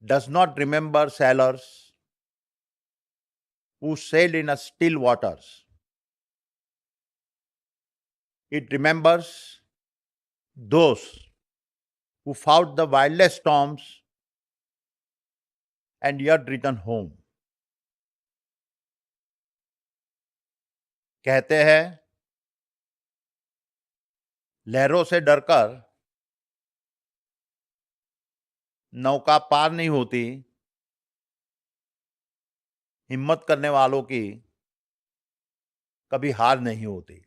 does not remember sailors who sailed in a still waters. It remembers those who fought the wildest storms and yet returned home. कहते हैं, लहरों से डरकर नौका पार नहीं होती, हिम्मत करने वालों की कभी हार नहीं होती.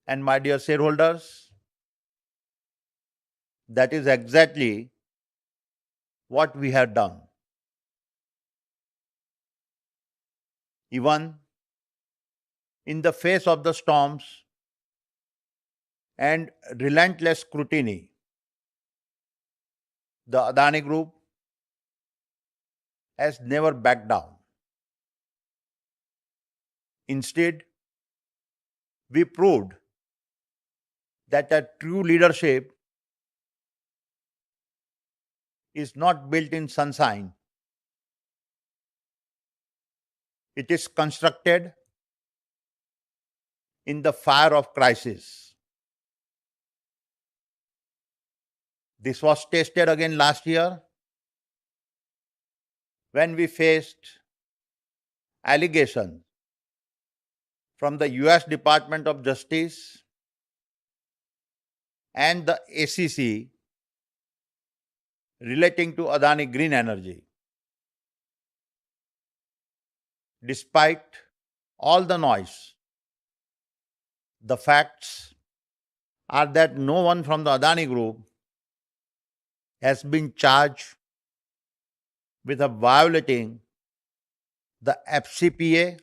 And my dear shareholders, that is exactly what we have done. Even in the face of the storms and relentless scrutiny, the Adani Group has never backed down. Instead, we proved that a true leadership is not built in sunshine. It is constructed in the fire of crisis. This was tested again last year when we faced allegations from the US Department of Justice and the ACC relating to Adani Green Energy. Despite all the noise, the facts are that no one from the Adani Group has been charged with violating the FCPA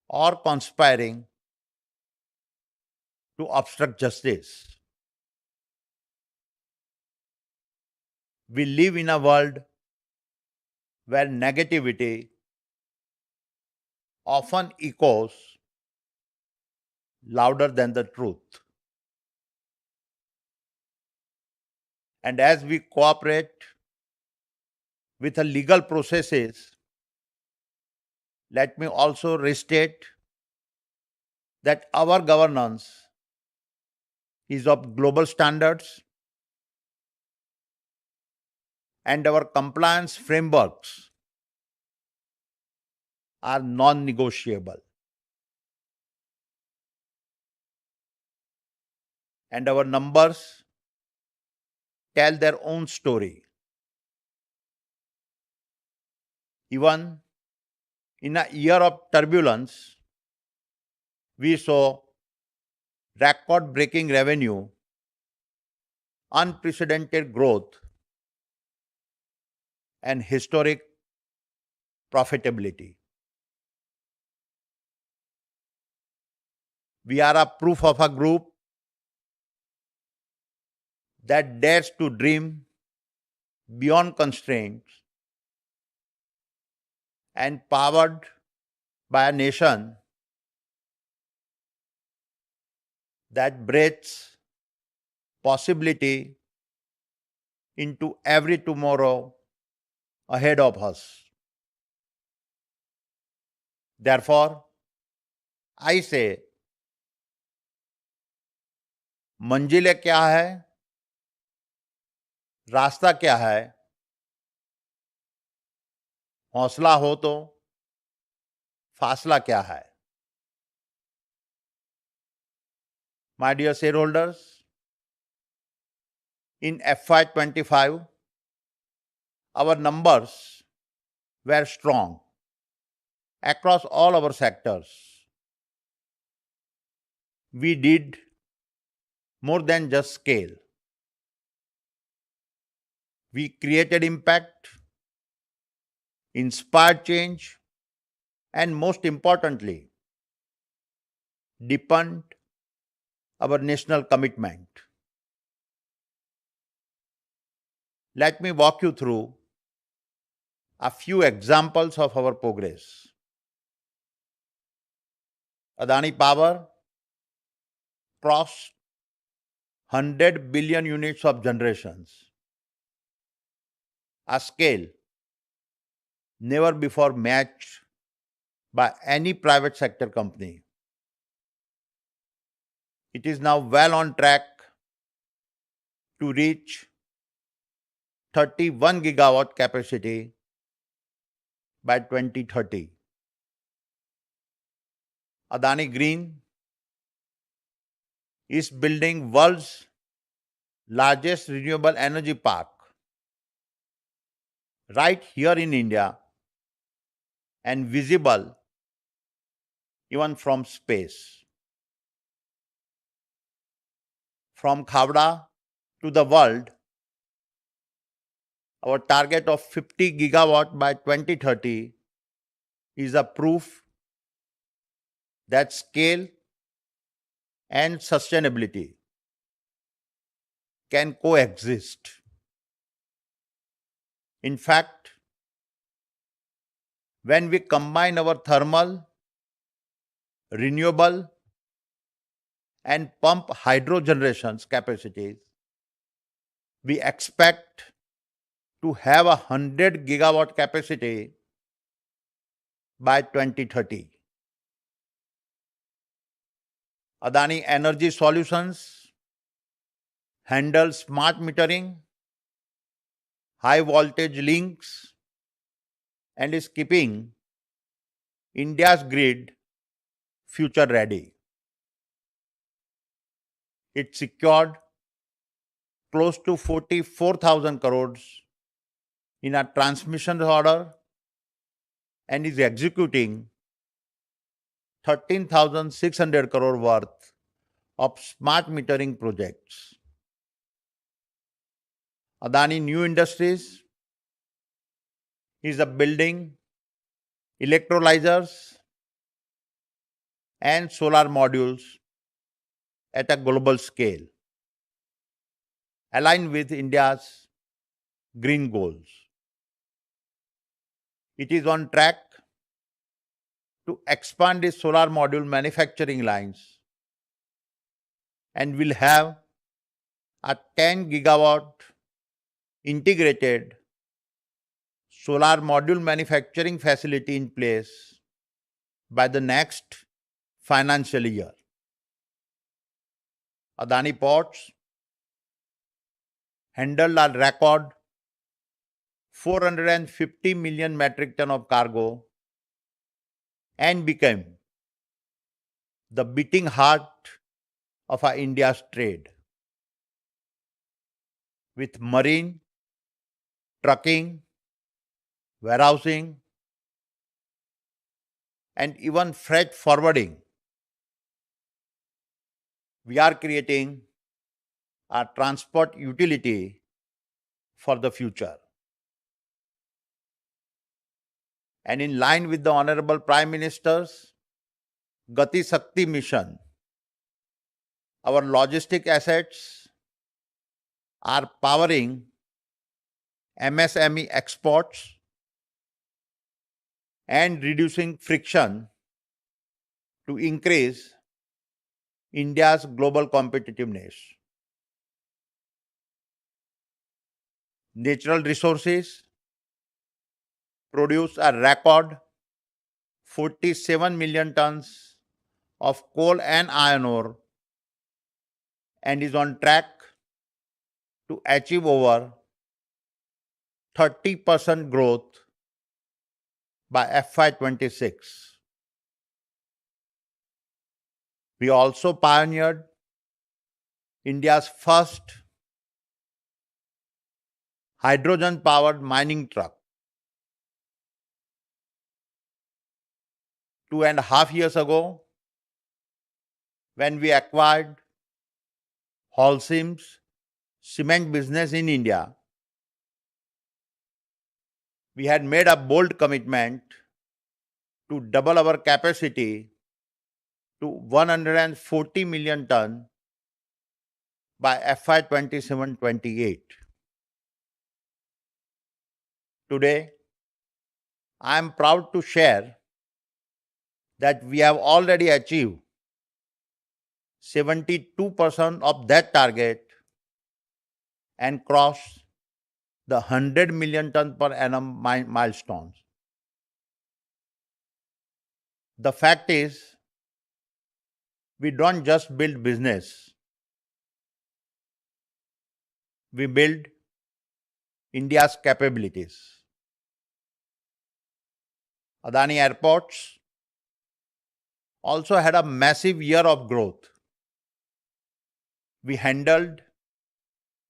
or conspiring to obstruct justice. We live in a world where negativity often echoes louder than the truth. And as we cooperate with the legal processes, let me also restate that our governance is of global standards and our compliance frameworks are non-negotiable. And our numbers tell their own story. Even in a year of turbulence, we saw record-breaking revenue, unprecedented growth, and historic profitability. We are a proof of a group that dares to dream beyond constraints and powered by a nation that breathes possibility into every tomorrow ahead of us. Therefore, I say, मंजिलें क्या है, रास्ता क्या है, हौसला हो तो फासला क्या है. My dear shareholders, in FY25, our numbers were strong across all our sectors. We did more than just scale. We created impact, inspired change, and most importantly, deepened our national commitment. Let me walk you through a few examples of our progress. Adani Power crossed 100 billion units of generations, a scale never before matched by any private sector company. It is now well on track to reach 31 gigawatt capacity by 2030. Adani Green is building world's largest renewable energy park right here in India and visible even from space. From Khavda to the world, our target of 50 gigawatt by 2030 is a proof that scale and sustainability can coexist. In fact, when we combine our thermal, renewable, and pump hydro generations capacities, we expect to have 100 gigawatt capacity by 2030. Adani Energy Solutions handle smart metering, high voltage links, and is keeping India's grid future ready. It secured close to 44,000 crores in a transmission order and is executing 13,600 crore worth of smart metering projects. Adani New Industries is a building electrolyzers and solar modules at a global scale, aligned with India's green goals. It is on track to expand its solar module manufacturing lines and will have a 10 gigawatt integrated solar module manufacturing facility in place by the next financial year. Adani Ports handled a record 450 million metric ton of cargo and became the beating heart of India's trade. With marine, trucking, warehousing, and even freight forwarding, we are creating a transport utility for the future. And in line with the Honorable Prime Minister's Gati Shakti mission, our logistic assets are powering MSME exports and reducing friction to increase India's global competitiveness. Natural resources produce a record 47 million tons of coal and iron ore and is on track to achieve over 30% growth by FY26. We also pioneered India's first hydrogen-powered mining truck. 2.5 years ago, when we acquired Holcim's cement business in India, we had made a bold commitment to double our capacity to 140 million ton by FY27-28. Today, I am proud to share that we have already achieved 72% of that target and cross the 100 million ton per annum milestones. The fact is, we don't just build business, we build India's capabilities. Adani Airports also had a massive year of growth. We handled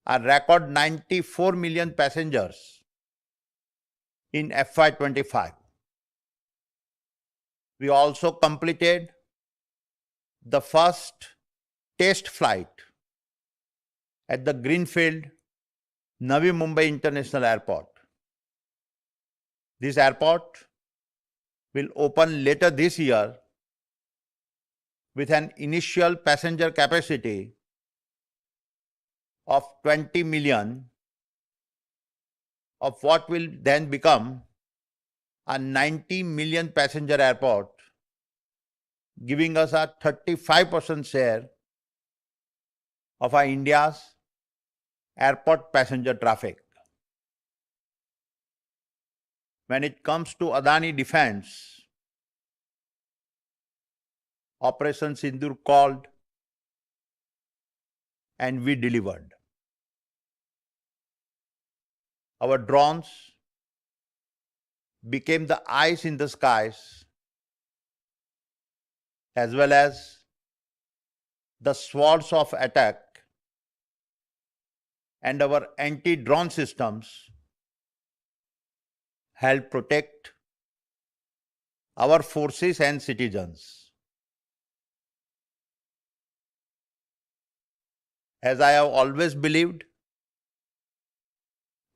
a record 94 million passengers in FY25. We also completed the first test flight at the Greenfield Navi Mumbai International Airport. This airport will open later this year with an initial passenger capacity of 20 million of what will then become a 90 million passenger airport, giving us a 35% share of our India's airport passenger traffic. When it comes to Adani Defence, Operation Sindoor called and we delivered. Our drones became the eyes in the skies as well as the swords of attack, and our anti-drone systems help protect our forces and citizens. As I have always believed,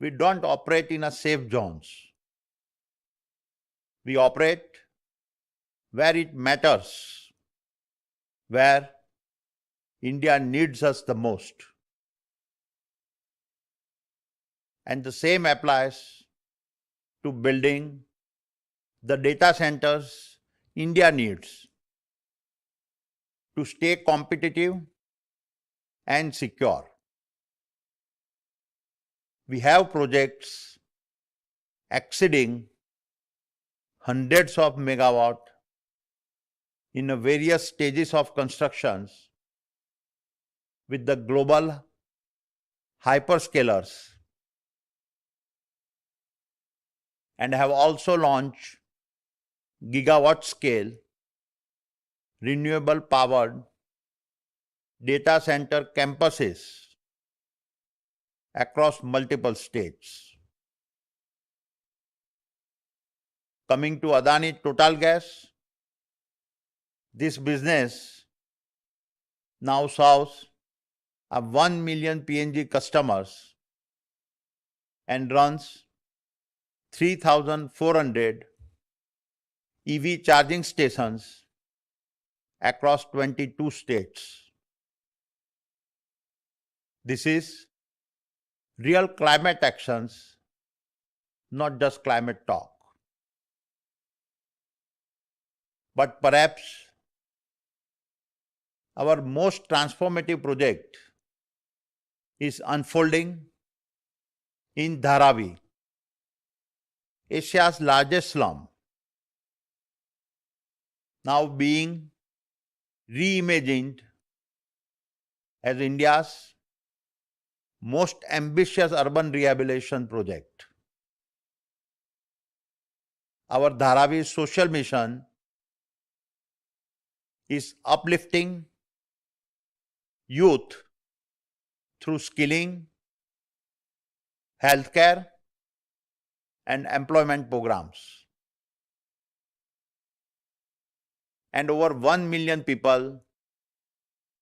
we don't operate in a safe zones. We operate where it matters, where India needs us the most. And the same applies to building the data centers India needs to stay competitive and secure. We have projects exceeding hundreds of megawatt in various stages of constructions with the global hyperscalers, and have also launched gigawatt scale renewable powered data center campuses across multiple states. Coming to Adani Total Gas, this business now serves 1 million PNG customers and runs 3,400 EV charging stations across 22 states. This is real climate actions, not just climate talk. But perhaps our most transformative project is unfolding in Dharavi, Asia's largest slum, now being reimagined as India's most ambitious urban rehabilitation project. Our Dharavi social mission is uplifting youth through skilling, healthcare, and employment programs. And over 1 million people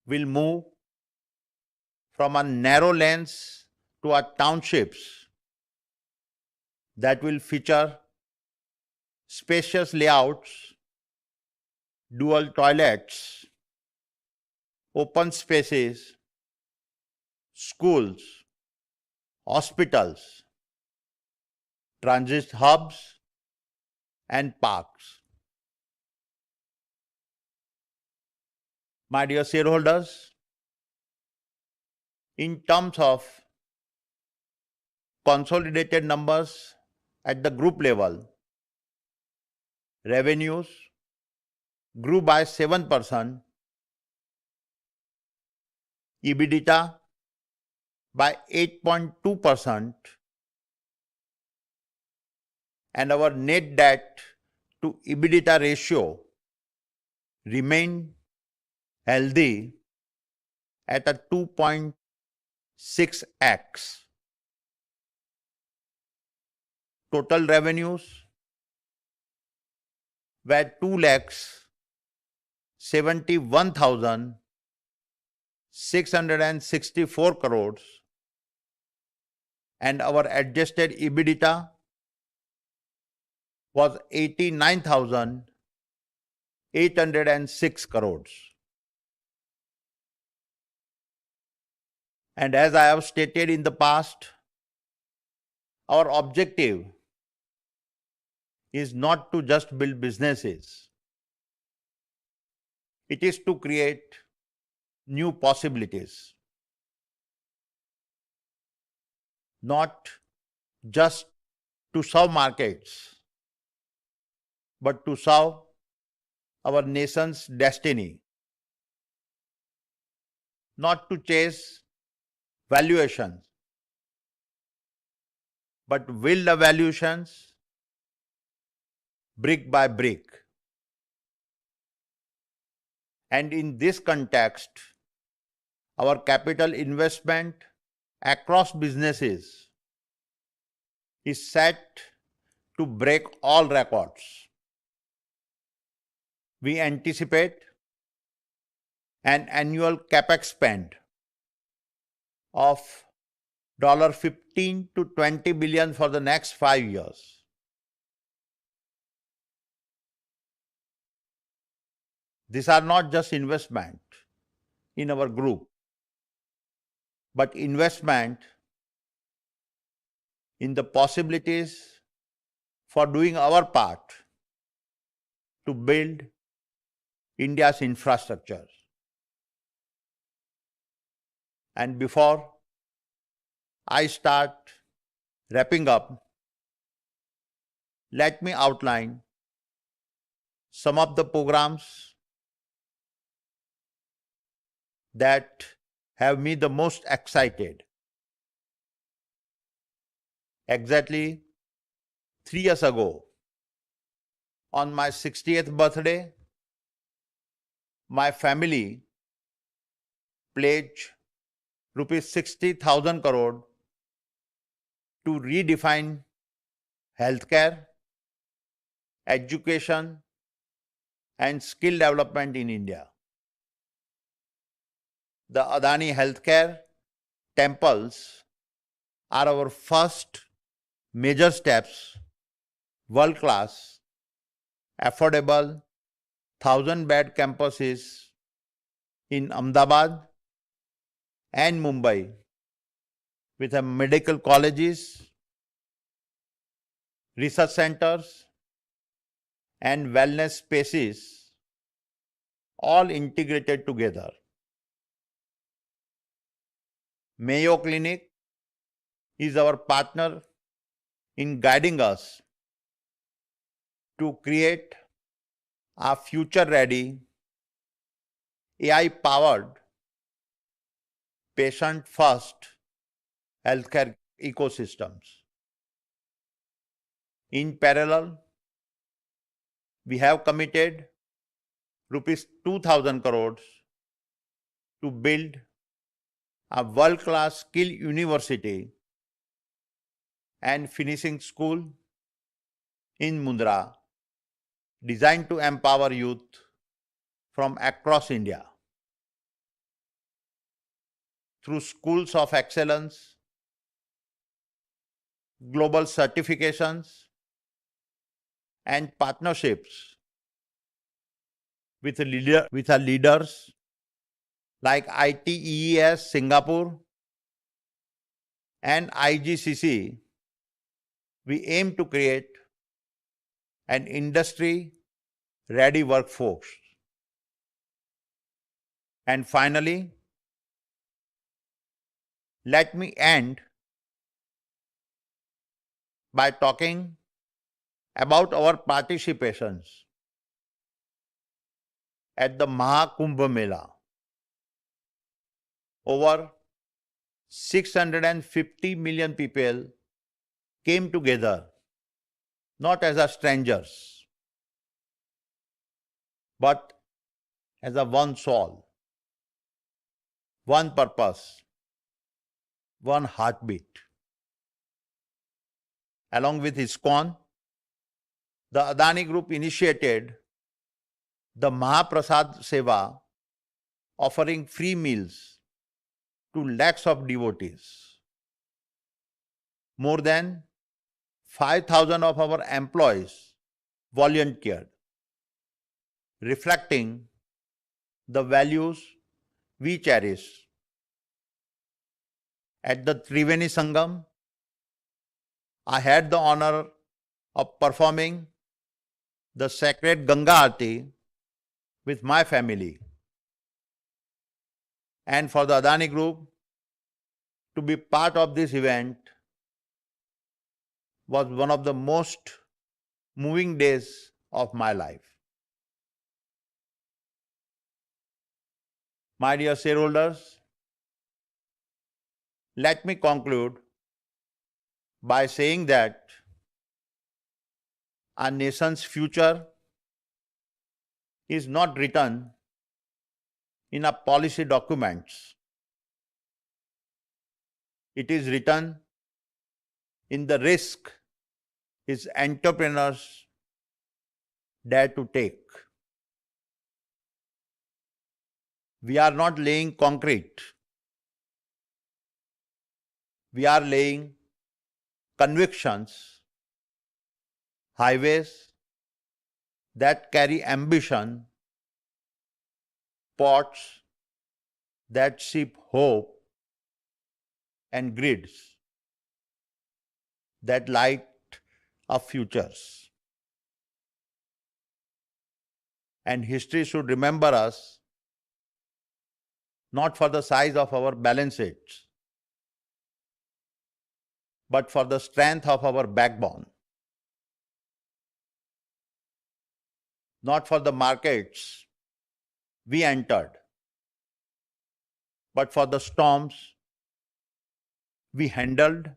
will move from a narrow lanes to our townships that will feature spacious layouts, dual toilets, open spaces, schools, hospitals, transit hubs, and parks. My dear shareholders, in terms of consolidated numbers at the group level, revenues grew by 7%, EBITDA by 8.2%, and our net debt to EBITDA ratio remained healthy at a 2.6x. Total revenues were 2,71,664 crores, and our adjusted EBITDA was 89,806 crores. And as I have stated in the past, our objective is not to just build businesses. It is to create new possibilities, not just to serve markets, but to serve our nation's destiny, not to chase valuations, but build the valuations brick by brick. And in this context, our capital investment across businesses is set to break all records. We anticipate an annual capex spend of $15 to $20 billion for the next 5 years. These are not just investment in our group, but investment in the possibilities for doing our part to build India's infrastructure. And before I start wrapping up, let me outline some of the programs that have me the most excited. Exactly 3 years ago, on my 60th birthday, my family pledged rupees 60,000 crore to redefine healthcare, education, and skill development in India. The Adani Healthcare temples are our first major steps, world-class, affordable, 1,000-bed campuses in Ahmedabad and Mumbai with medical colleges, research centers, and wellness spaces all integrated together. Mayo Clinic is our partner in guiding us to create a future-ready, AI-powered, patient-first healthcare ecosystems. In parallel, we have committed rupees 2,000 crores to build a world-class skill university and finishing school in Mundra, designed to empower youth from across India. Through schools of excellence, global certifications, and partnerships with leaders like ITES Singapore and IGCC, we aim to create an industry-ready workforce. And finally, let me end by talking about our participations at the Mahakumbh Mela. Over 650 million people came together, not as a strangers, but as a one soul, one purpose, one heartbeat. Along with ISKCON, the Adani Group initiated the Mahaprasad Seva, offering free meals to lakhs of devotees. More than 5,000 of our employees volunteered, reflecting the values we cherish. At the Triveni Sangam, I had the honor of performing the sacred Ganga Aarti with my family. And for the Adani Group to be part of this event was one of the most moving days of my life. My dear shareholders, let me conclude by saying that our nation's future is not written in our policy documents. It is written in the risk its entrepreneurs dare to take. We are not laying concrete. We are laying convictions, highways that carry ambition, ports that ship hope, and grids that light our futures. And history should remember us not for the size of our balance sheets, but for the strength of our backbone. Not for the markets we entered, but for the storms we handled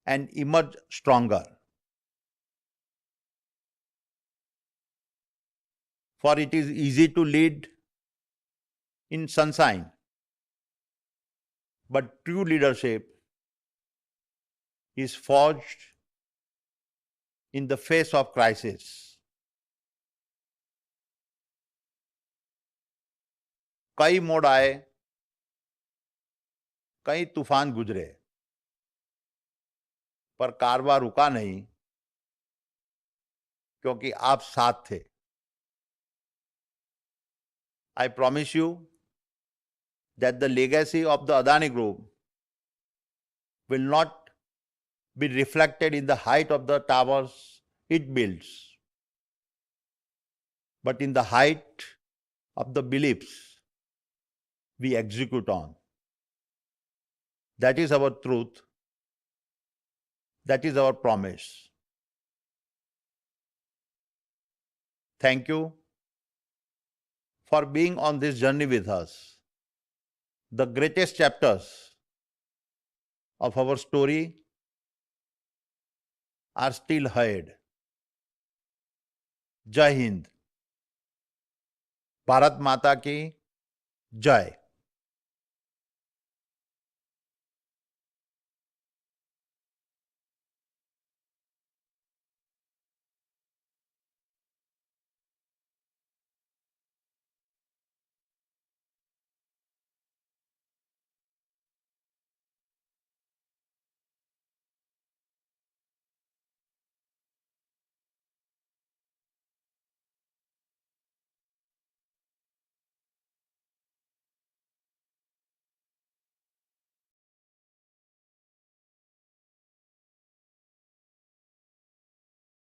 and emerged stronger. For it is easy to lead in sunshine, but true leadership is forged in the face of crisis. कई मोड़ आए, कई तूफान गुजरे, पर कारवां रुका नहीं क्योंकि आप साथ थे. I promise you that the legacy of the Adani Group will not be reflected in the height of the towers it builds, but in the height of the beliefs we execute on. That is our truth. That is our promise. Thank you for being on this journey with us. The greatest chapters of our story are still ahead. Jai Hind. Bharat Mata ki Jai.